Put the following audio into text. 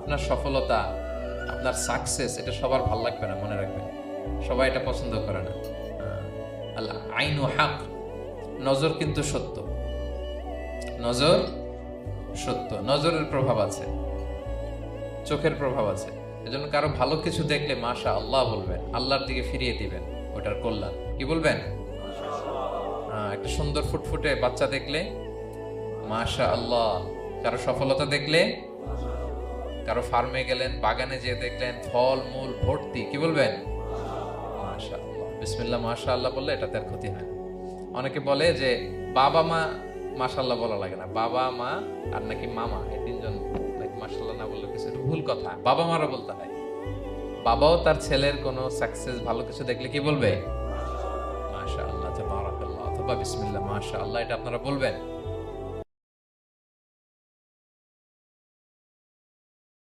আপনার সফলতা, আপনার সাকসেস, এটা সবার ভাল লাগবে না, মনে রাখবেন। সবাই এটা পছন্দ করে না। আল্লাহ আইনু হাক, নজর কিন্তু সত্য, নজর সত্য, নজরের প্রভাব আছে, চোখের প্রভাব আছে। এজন্য কারো ভালো কিছু দেখলে মাশা আল্লাহ বলবেন, আল্লাহর দিকে ফিরিয়ে দিবেন ওটার কল্যাণ। কি বলবেন? একটা সুন্দর ফুটফুটে বাচ্চা দেখলে মাশা আল্লাহ। কারো সফলতা দেখলে, কারো ফার্মে গেলেন, বাগানে যেয়ে দেখলেন ফল মূল ভর্তি, কি বলবেন? মাশা আল্লাহ, বিসমিল্লাহ মাশা আল্লাহ বললে এটাতে আর ক্ষতি হয় না। অনেকে বলে যে বাবা মা মাশাআল্লাহ বলা লাগে না, বাবা মা আর নাকি মামা, এই তিনজন নাকি মাশাআল্লাহ না বললে কিছু ভুল কথা, বাবা মারা বলতে হয়। বাবাও তার ছেলের কোনো সাকসেস ভালো কিছু দেখলে কি বলবে? মাশাআল্লাহ, তাবারাকাল্লাহ, অথবা বিসমিল্লাহ মাশাআল্লাহ, এটা আপনারা বলবেন।